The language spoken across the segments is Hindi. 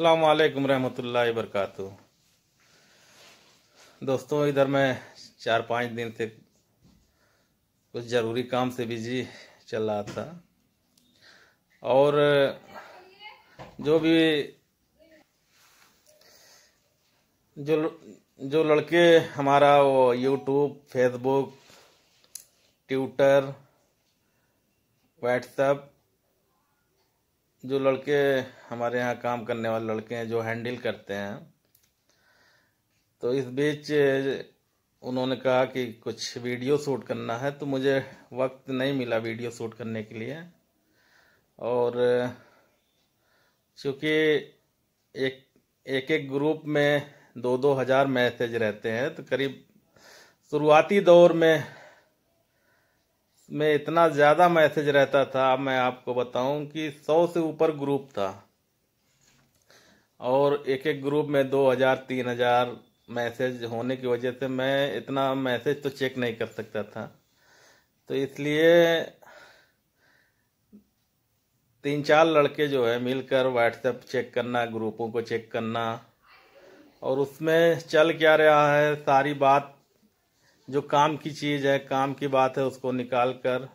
अस्सलाम वालेकुम रहमतुल्लाहि वबरकातुहू। दोस्तों, इधर मैं 4-5 दिन से कुछ ज़रूरी काम से बिजी चल रहा था और जो भी जो जो लड़के हमारा वो यूट्यूब, फेसबुक, ट्विटर, व्हाट्सएप, जो लड़के हमारे यहाँ काम करने वाले लड़के हैं जो हैंडल करते हैं, तो इस बीच उन्होंने कहा कि कुछ वीडियो शूट करना है, तो मुझे वक्त नहीं मिला वीडियो शूट करने के लिए। और चूँकि एक ग्रुप में 2-2 हज़ार मैसेज रहते हैं, तो करीब शुरुआती दौर में इतना ज़्यादा मैसेज रहता था, मैं आपको बताऊं कि 100 से ऊपर ग्रुप था और एक ग्रुप में 2,000-3,000 मैसेज होने की वजह से मैं इतना मैसेज तो चेक नहीं कर सकता था। तो इसलिए 3-4 लड़के जो है मिलकर व्हाट्सएप चेक करना, ग्रुपों को चेक करना और उसमें चल क्या रहा है, सारी बात जो काम की चीज़ है, काम की बात है, उसको निकाल कर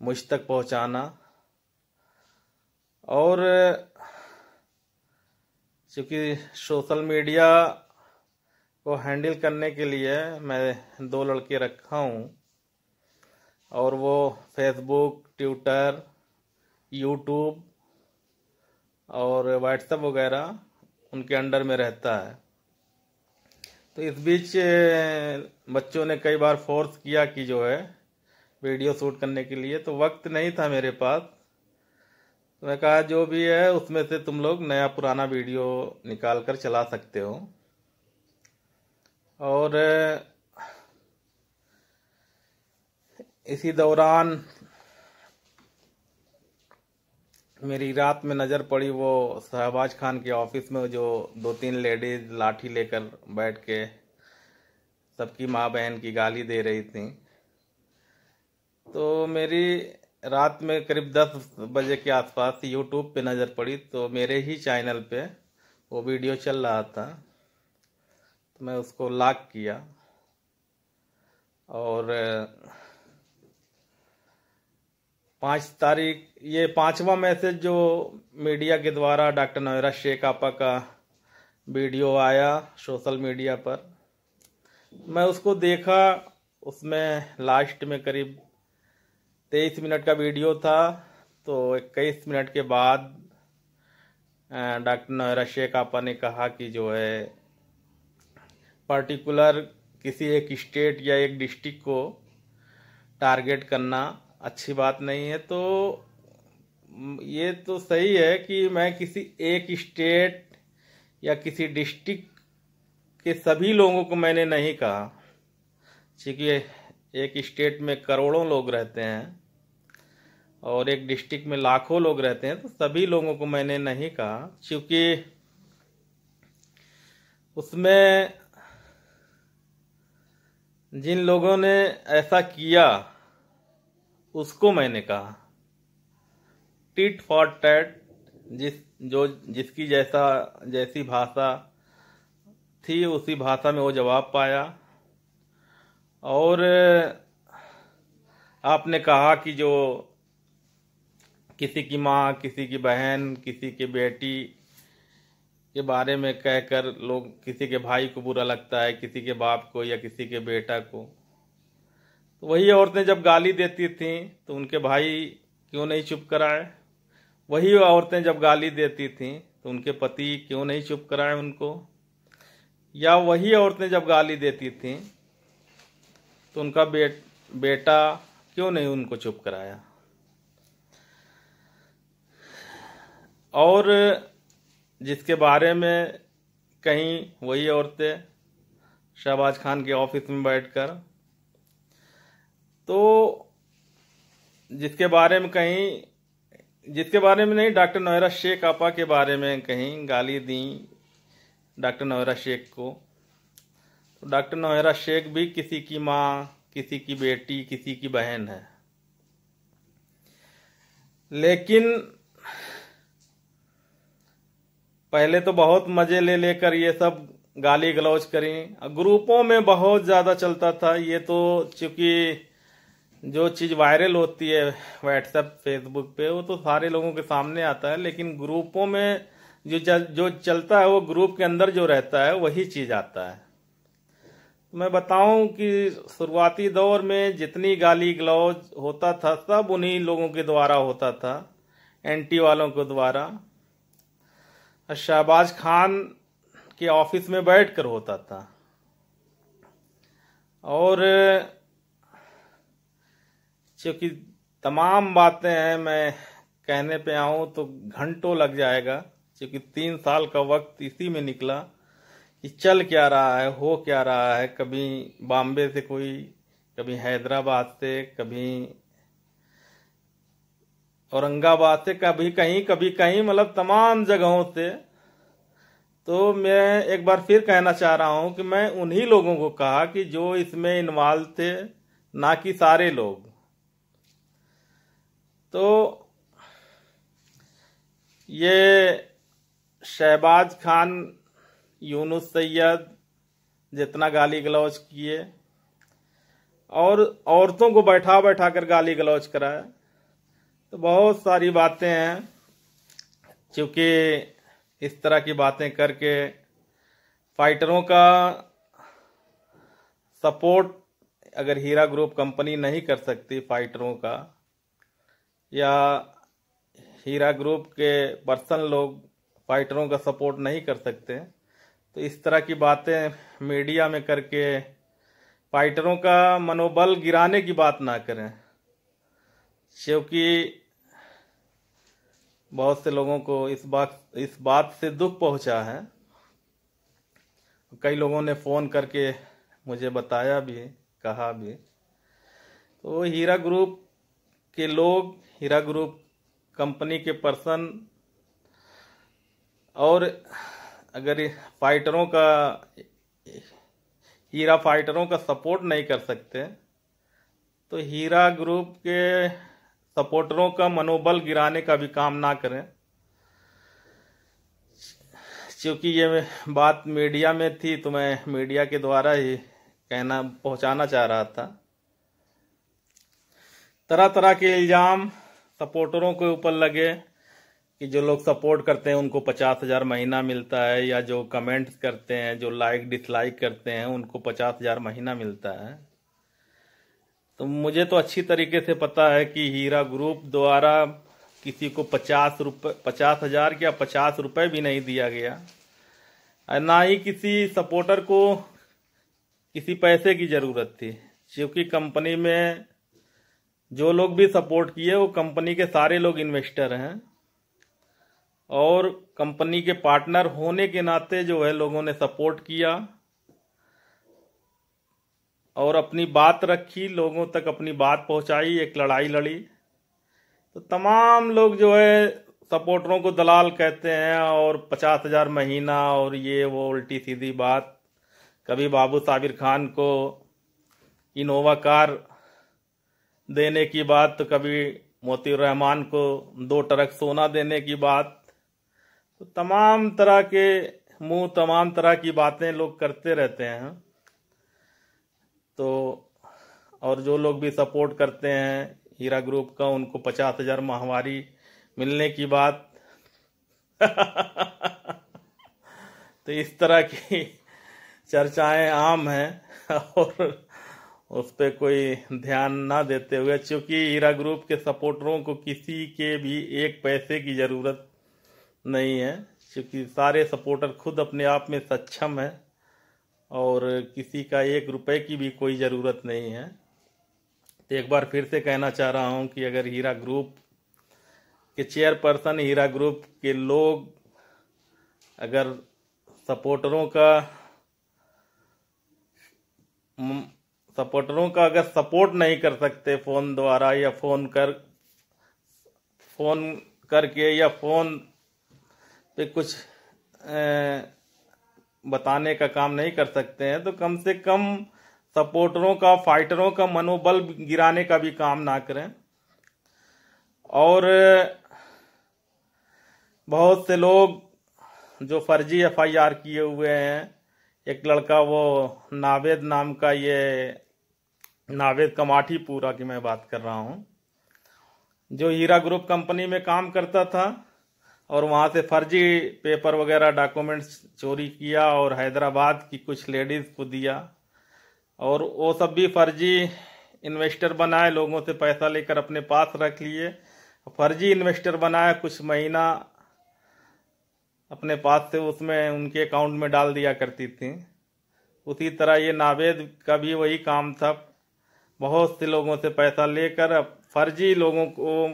मुझ तक पहुंचाना। और चूँकि सोशल मीडिया को हैंडल करने के लिए मैं 2 लड़के रखा हूँ और वो फेसबुक, ट्विटर, यूट्यूब और व्हाट्सएप वगैरह उनके अंडर में रहता है। तो इस बीच बच्चों ने कई बार फोर्स किया कि जो है वीडियो शूट करने के लिए, तो वक्त नहीं था मेरे पास। तो मैं कहा जो भी है उसमें से तुम लोग नया पुराना वीडियो निकाल कर चला सकते हो। और इसी दौरान मेरी रात में नज़र पड़ी वो शहबाज खान के ऑफिस में जो 2-3 लेडीज लाठी लेकर बैठ के सबकी माँ बहन की गाली दे रही थी। तो मेरी रात में करीब 10 बजे के आसपास यूट्यूब पे नज़र पड़ी, तो मेरे ही चैनल पे वो वीडियो चल रहा था, तो मैं उसको लॉक किया और 5 तारीख, ये 5वां मैसेज जो मीडिया के द्वारा डॉक्टर नौयरा शेख आपा का वीडियो आया सोशल मीडिया पर, मैं उसको देखा। उसमें लास्ट में करीब 23 मिनट का वीडियो था, तो 21 मिनट के बाद डॉक्टर नौयरा शेख आपा ने कहा कि जो है पर्टिकुलर किसी एक स्टेट या एक डिस्ट्रिक्ट को टारगेट करना अच्छी बात नहीं है। तो ये तो सही है कि मैं किसी एक स्टेट या किसी डिस्ट्रिक्ट के सभी लोगों को मैंने नहीं कहा, क्योंकि एक स्टेट में करोड़ों लोग रहते हैं और एक डिस्ट्रिक्ट में लाखों लोग रहते हैं, तो सभी लोगों को मैंने नहीं कहा, क्योंकि उसमें जिन लोगों ने ऐसा किया उसको मैंने कहा। टिट फॉर टैट, जिसकी जैसी भाषा थी उसी भाषा में वो जवाब पाया। और आपने कहा कि जो किसी की माँ, किसी की बहन, किसी की बेटी के बारे में कहकर लोग, किसी के भाई को बुरा लगता है, किसी के बाप को या किसी के बेटा को, तो वही औरतें जब गाली देती थीं तो उनके भाई क्यों नहीं चुप कराए? वही औरतें जब गाली देती थीं तो उनके पति क्यों नहीं चुप कराए उनको? या वही औरतें जब गाली देती थीं तो उनका बेटा क्यों नहीं उनको चुप कराया? और जिसके बारे में कहीं वही औरतें शहबाज खान के ऑफिस में बैठकर, तो जिसके बारे में नहीं, डॉक्टर नौयरा शेख आपा के बारे में कहीं गाली दी डॉक्टर नौयरा शेख को। तो डॉक्टर नौयरा शेख भी किसी की माँ, किसी की बेटी, किसी की बहन है। लेकिन पहले तो बहुत मजे ले लेकर ये सब गाली गलौज करी, ग्रुपों में बहुत ज्यादा चलता था ये तो। चूंकि जो चीज वायरल होती है व्हाट्सएप फेसबुक पे वो तो सारे लोगों के सामने आता है, लेकिन ग्रुपों में जो चलता है वो ग्रुप के अंदर जो रहता है वही चीज आता है। मैं बताऊं कि शुरुआती दौर में जितनी गाली गलौज होता था सब उन्हीं लोगों के द्वारा होता था, एंटी वालों के द्वारा। शहबाज खान के ऑफिस में बैठकर होता था, और क्योंकि तमाम बातें हैं, मैं कहने पे आऊं तो घंटों लग जाएगा, क्योंकि 3 साल का वक्त इसी में निकला कि चल क्या रहा है, हो क्या रहा है। कभी बॉम्बे से कोई, कभी हैदराबाद से, कभी औरंगाबाद से, कभी कहीं मतलब तमाम जगहों से। तो मैं एक बार फिर कहना चाह रहा हूं कि मैं उन्हीं लोगों को कहा कि जो इसमें इन्वॉल्व थे, ना कि सारे लोग। तो ये शहबाज खान, यूनुस सैयद जितना गाली गलौज किए और औरतों को बैठा बैठा कर गाली गलौज कराया, तो बहुत सारी बातें हैं। क्योंकि इस तरह की बातें करके फाइटरों का सपोर्ट अगर हीरा ग्रुप कंपनी नहीं कर सकती फाइटरों का, या हीरा ग्रुप के पर्सन लोग फाइटरों का सपोर्ट नहीं कर सकते, तो इस तरह की बातें मीडिया में करके फाइटरों का मनोबल गिराने की बात ना करें। क्योंकि बहुत से लोगों को इस बात से दुख पहुंचा है। कई लोगों ने फोन करके मुझे बताया भी, कहा भी। तो हीरा ग्रुप के लोग, हीरा ग्रुप कंपनी के पर्सन, और अगर फाइटरों का, हीरा फाइटरों का सपोर्ट नहीं कर सकते, तो हीरा ग्रुप के सपोर्टरों का मनोबल गिराने का भी काम ना करें। क्योंकि ये बात मीडिया में थी तो मैं मीडिया के द्वारा ही पहुंचाना चाह रहा था। तरह तरह के इल्जाम सपोर्टरों के ऊपर लगे कि जो लोग सपोर्ट करते हैं उनको 50,000 महीना मिलता है, या जो कमेंट्स करते हैं, जो लाइक डिसलाइक करते हैं, उनको 50,000 महीना मिलता है। तो मुझे तो अच्छी तरीके से पता है कि हीरा ग्रुप द्वारा किसी को 50,000 या 50 रुपए भी नहीं दिया गया, ना ही किसी सपोर्टर को किसी पैसे की जरूरत थी। क्योंकि कंपनी में जो लोग भी सपोर्ट किए वो कंपनी के सारे लोग इन्वेस्टर हैं, और कंपनी के पार्टनर होने के नाते जो है लोगों ने सपोर्ट किया और अपनी बात रखी, लोगों तक अपनी बात पहुंचाई, एक लड़ाई लड़ी। तो तमाम लोग जो है सपोर्टरों को दलाल कहते हैं, और 50,000 महीना और ये वो उल्टी सीधी बात। कभी बाबू साबिर खान को इनोवा कार देने की बात, तो कभी मोतीउर रहमान को 2 ट्रक सोना देने की बात। तो तमाम तरह के तमाम तरह की बातें लोग करते रहते हैं। तो और जो लोग भी सपोर्ट करते हैं हीरा ग्रुप का, उनको 50,000 माहवारी मिलने की बात। तो इस तरह की चर्चाएं आम हैं, और उस पर कोई ध्यान ना देते हुए, क्योंकि हीरा ग्रुप के सपोर्टरों को किसी के भी एक पैसे की जरूरत नहीं है, क्योंकि सारे सपोर्टर खुद अपने आप में सक्षम है, और किसी का 1 रुपए की भी कोई जरूरत नहीं है। तो एक बार फिर से कहना चाह रहा हूं कि अगर हीरा ग्रुप के चेयरपर्सन, हीरा ग्रुप के लोग अगर सपोर्टरों का अगर सपोर्ट नहीं कर सकते फोन द्वारा, या फोन करके या फोन पे कुछ बताने का काम नहीं कर सकते हैं, तो कम से कम सपोर्टरों का, फाइटरों का मनोबल गिराने का भी काम ना करें। और बहुत से लोग जो फर्जी FIR किए हुए हैं, एक लड़का वो नावेद नाम का, ये नावेद कमाठीपुरा की मैं बात कर रहा हूँ, जो हीरा ग्रुप कंपनी में काम करता था और वहाँ से फर्जी पेपर वगैरह डॉक्यूमेंट्स चोरी किया और हैदराबाद की कुछ लेडीज़ को दिया, और वो सब भी फर्जी इन्वेस्टर बनाए, लोगों से पैसा लेकर अपने पास रख लिए, फर्जी इन्वेस्टर बनाया, कुछ महीना अपने पास से उसमें उनके अकाउंट में डाल दिया करती थी। उसी तरह ये नावेद का भी वही काम था, बहुत से लोगों से पैसा लेकर फर्जी लोगों को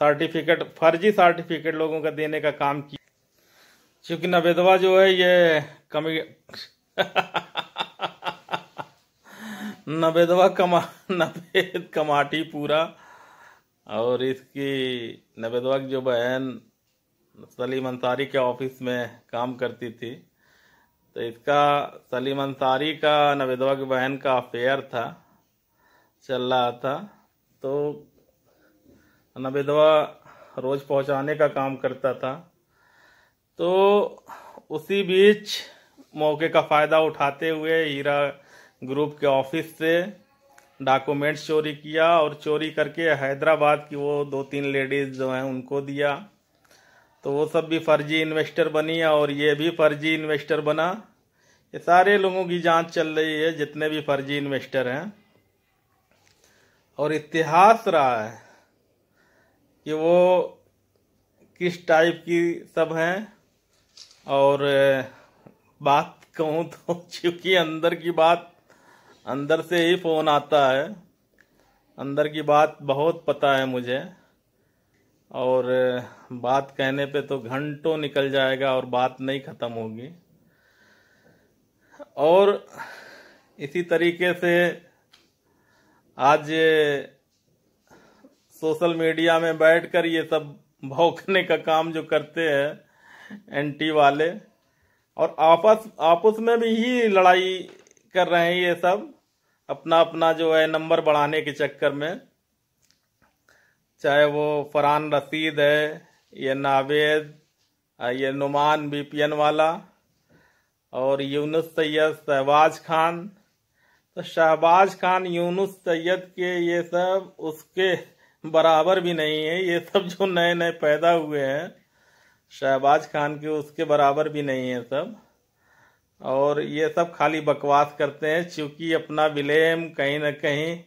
फर्जी सर्टिफिकेट लोगों का देने का काम किया। क्योंकि नावेदवा जो है ये नावेद कमाठीपुरा, और इसकी नावेदवा की जो बहन सलीम अंसारी के ऑफिस में काम करती थी, तो इसका सलीम अंसारी का नावेदवा की बहन का अफेयर था, चल रहा था। तो नावेदवा रोज पहुंचाने का काम करता था। तो उसी बीच मौके का फ़ायदा उठाते हुए हीरा ग्रुप के ऑफिस से डॉक्यूमेंट्स चोरी किया, और चोरी करके हैदराबाद की वो 2-3 लेडीज़ जो हैं उनको दिया। तो वो सब भी फर्जी इन्वेस्टर बनी और ये भी फर्जी इन्वेस्टर बना। ये सारे लोगों की जांच चल रही है, जितने भी फर्जी इन्वेस्टर हैं। और इतिहास रहा है कि वो किस टाइप की सब हैं। और बात कहूँ तो चूंकि अंदर की बात, अंदर से ही फ़ोन आता है, अंदर की बात बहुत पता है मुझे, और बात कहने पे तो घंटों निकल जाएगा और बात नहीं ख़त्म होगी। और इसी तरीके से आज सोशल मीडिया में बैठकर ये सब भौंकने का काम जो करते हैं एंटी वाले, और आपस में भी ही लड़ाई कर रहे हैं ये सब, अपना अपना जो है नंबर बढ़ाने के चक्कर में। चाहे वो फरहान रशीद है, ये नावेद, ये नुमान VPN वाला, और यूनुस सैयद, शहबाज खान। तो शहबाज खान, यूनुस सैयद के ये सब उसके बराबर भी नहीं है। ये सब जो नए नए पैदा हुए हैं, शहबाज खान के उसके बराबर भी नहीं है सब। और ये सब खाली बकवास करते हैं, क्योंकि अपना ब्लेम कहीं ना कहीं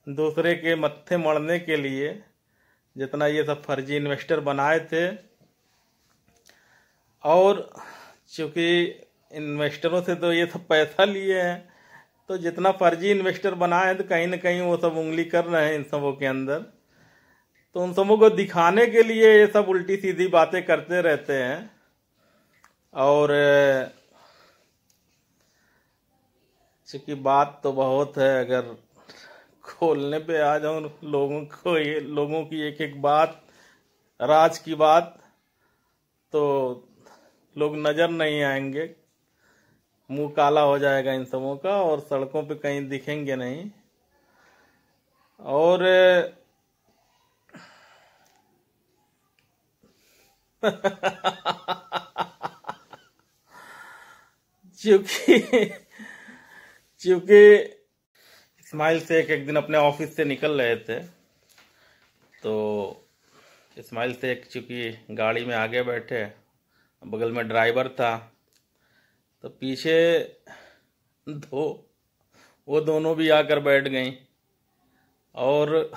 दूसरे के मत्थे मढ़ने के लिए, जितना ये सब फर्जी इन्वेस्टर बनाए थे। और चूंकि इन्वेस्टरों से तो ये सब पैसा लिए हैं, तो जितना फर्जी इन्वेस्टर बनाए हैं, तो कहीं ना कहीं वो सब उंगली कर रहे हैं इन सबों के अंदर। तो उन सबों को दिखाने के लिए ये सब उल्टी सीधी बातें करते रहते हैं। और चूंकि बात तो बहुत है, अगर खोलने पे आ जाऊं लोगों को, ये लोगों की एक एक बात, राज की बात, तो लोग नजर नहीं आएंगे, मुंह काला हो जाएगा इन सबों का, और सड़कों पे कहीं दिखेंगे नहीं। और चूंकि इस्माइल शेख एक दिन अपने ऑफिस से निकल रहे थे, तो इस्माइल शेख चूंकि गाड़ी में आगे बैठे, बगल में ड्राइवर था, तो पीछे वो दोनों भी आकर बैठ गई। और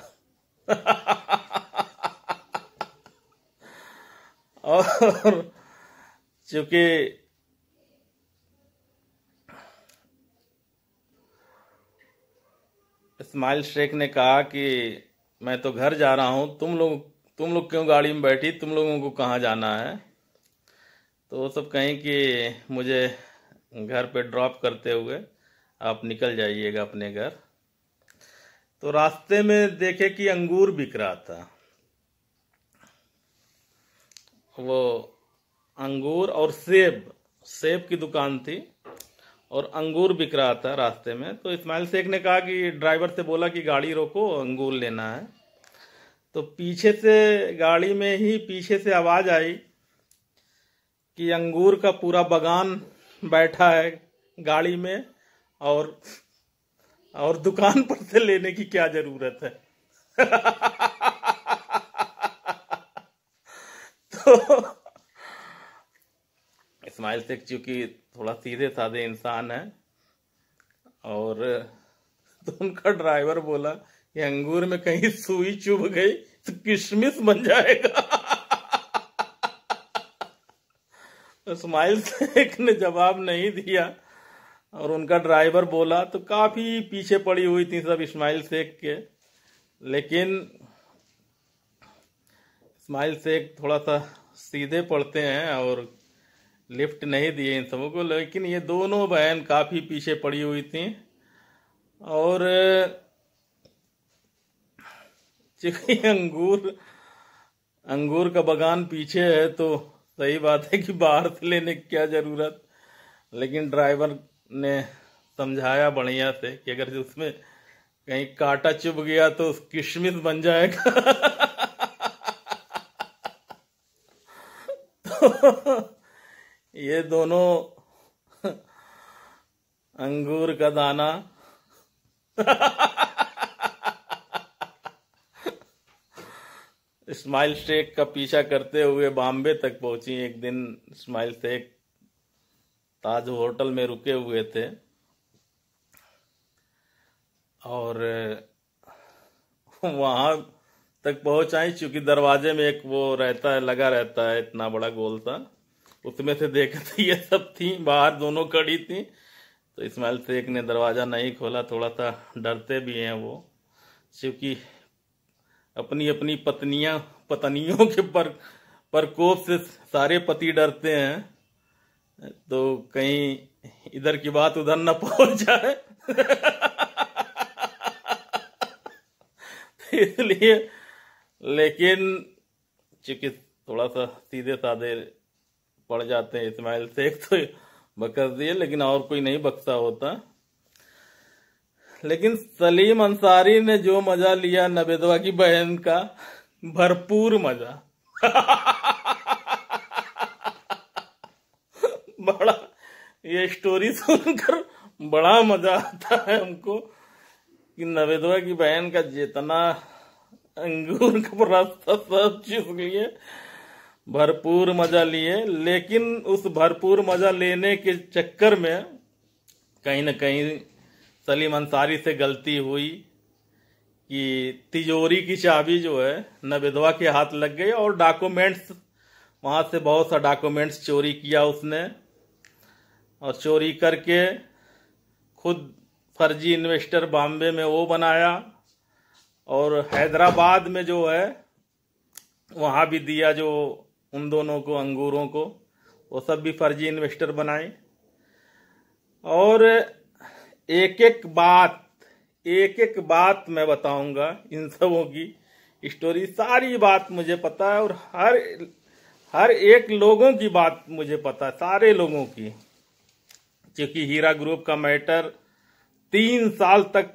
और चूंकि इस्माइल शेख ने कहा कि मैं तो घर जा रहा हूं, तुम लोग क्यों गाड़ी में बैठी, तुम लोगों को कहाँ जाना है। तो वो सब कहें कि मुझे घर पे ड्रॉप करते हुए आप निकल जाइएगा अपने घर। तो रास्ते में देखे कि अंगूर बिक रहा था, वो अंगूर और सेब की दुकान थी, और अंगूर बिक रहा था रास्ते में। तो इस्माइल शेख ने कहा कि ड्राइवर से बोला कि गाड़ी रोको, अंगूर लेना है। तो पीछे से गाड़ी में ही पीछे से आवाज़ आई कि अंगूर का पूरा बागान बैठा है गाड़ी में, और दुकान पर से लेने की क्या जरूरत है। तो इस्माइल शेख चूंकि थोड़ा सीधे साधे इंसान है, और तो उनका ड्राइवर बोला कि अंगूर में कहीं सुई चुभ गई तो किशमिश बन जाएगा। इस्माइल शेख ने जवाब नहीं दिया, और उनका ड्राइवर बोला, तो काफी पीछे पड़ी हुई थी सब इस्माइल शेख के। लेकिन इस्माइल शेख थोड़ा सा सीधे पड़ते हैं और लिफ्ट नहीं दिए इन सबों को। लेकिन ये दोनों बहन काफी पीछे पड़ी हुई थी, और चूंकि अंगूर का बागान पीछे है तो सही बात है कि बाहर से लेने की क्या जरूरत। लेकिन ड्राइवर ने समझाया बढ़िया से कि अगर उसमें कहीं कांटा चुभ गया तो किशमिश बन जाएगा। तो ये दोनों अंगूर का दाना इस्माइल शेख का पीछा करते हुए बॉम्बे तक पहुंची। एक दिन इस्माइल शेख ताज होटल में रुके हुए थे, और वहां तक पहुंच आई। चूंकि दरवाजे में एक वो रहता है, लगा रहता है इतना बड़ा गोल सा, उसमें से देखा तो ये सब थी, बाहर दोनों खड़ी थी। तो इस्माइल शेख ने दरवाजा नहीं खोला, थोड़ा सा डरते भी हैं वो, क्योंकि अपनी अपनी पत्नियों के प्रकोप से सारे पति डरते हैं, तो कहीं इधर की बात उधर न पहुंच जाए। इसलिए, लेकिन चूंकि थोड़ा सा सीधे साधे पड़ जाते हैं इस्माइल शेख, तो बकस दिए, लेकिन और कोई नहीं बक्सा होता। लेकिन सलीम अंसारी ने जो मजा लिया नवेदवा की बहन का, भरपूर मजा। बड़ा, ये स्टोरी सुनकर बड़ा मजा आता है हमको कि नवेदवा की बहन का जितना अंगूर का रास्ता सब चीज लिए, भरपूर मजा लिए। लेकिन उस भरपूर मजा लेने के चक्कर में कहीं न कहीं सलीम अंसारी से गलती हुई कि तिजोरी की चाबी जो है नवेदवा के हाथ लग गई, और डॉक्यूमेंट्स, वहां से बहुत सा डॉक्यूमेंट्स चोरी किया उसने, और चोरी करके खुद फर्जी इन्वेस्टर बॉम्बे में वो बनाया, और हैदराबाद में जो है वहां भी दिया, जो उन दोनों को, अंगूरों को, वो सब भी फर्जी इन्वेस्टर बनाए। और एक एक बात मैं बताऊंगा इन सबों की स्टोरी, सारी बात मुझे पता है, और हर एक लोगों की बात मुझे पता है, सारे लोगों की। क्योंकि हीरा ग्रुप का मैटर 3 साल तक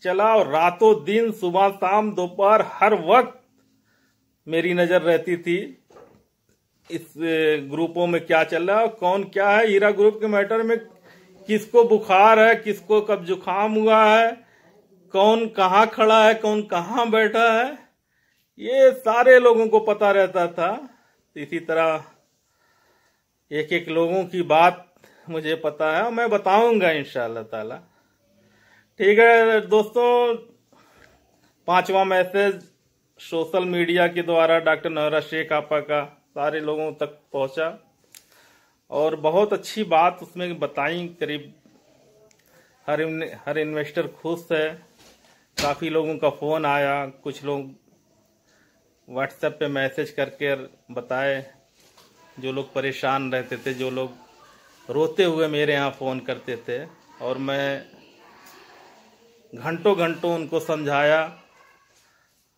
चला, और रातों दिन, सुबह शाम दोपहर हर वक्त मेरी नजर रहती थी इस ग्रुपों में क्या चल रहा है, कौन क्या है। हीरा ग्रुप के मैटर में किसको बुखार है, किसको कब जुकाम हुआ है, कौन कहाँ खड़ा है, कौन कहाँ बैठा है, ये सारे लोगों को पता रहता था। इसी तरह एक एक लोगों की बात मुझे पता है, मैं बताऊंगा इंशाअल्लाह ताला। ठीक है दोस्तों, 5वां मैसेज सोशल मीडिया के द्वारा डॉक्टर नौरा शेख आपा का सारे लोगों तक पहुंचा, और बहुत अच्छी बात उसमें बताई। करीब हर इन्वेस्टर खुश है। काफ़ी लोगों का फ़ोन आया, कुछ लोग व्हाट्सएप पे मैसेज करके बताए, जो लोग परेशान रहते थे, जो लोग रोते हुए मेरे यहाँ फ़ोन करते थे, और मैं घंटों घंटों उनको समझाया।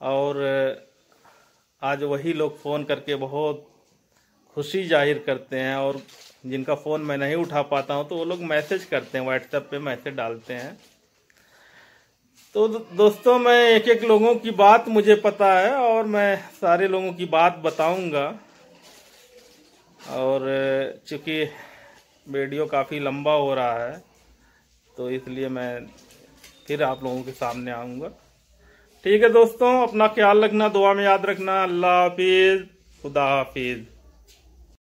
और आज वही लोग फ़ोन करके बहुत खुशी जाहिर करते हैं, और जिनका फ़ोन मैं नहीं उठा पाता हूं तो वो लोग मैसेज करते हैं, व्हाट्सएप पे मैसेज डालते हैं। तो दोस्तों, मैं एक एक लोगों की बात मुझे पता है, और मैं सारे लोगों की बात बताऊंगा। और चूँकि वीडियो काफ़ी लंबा हो रहा है तो इसलिए मैं फिर आप लोगों के सामने आऊँगा। ठीक है दोस्तों, अपना ख्याल रखना, दुआ में याद रखना। अल्लाह हाफिज़, खुदा हाफिज़।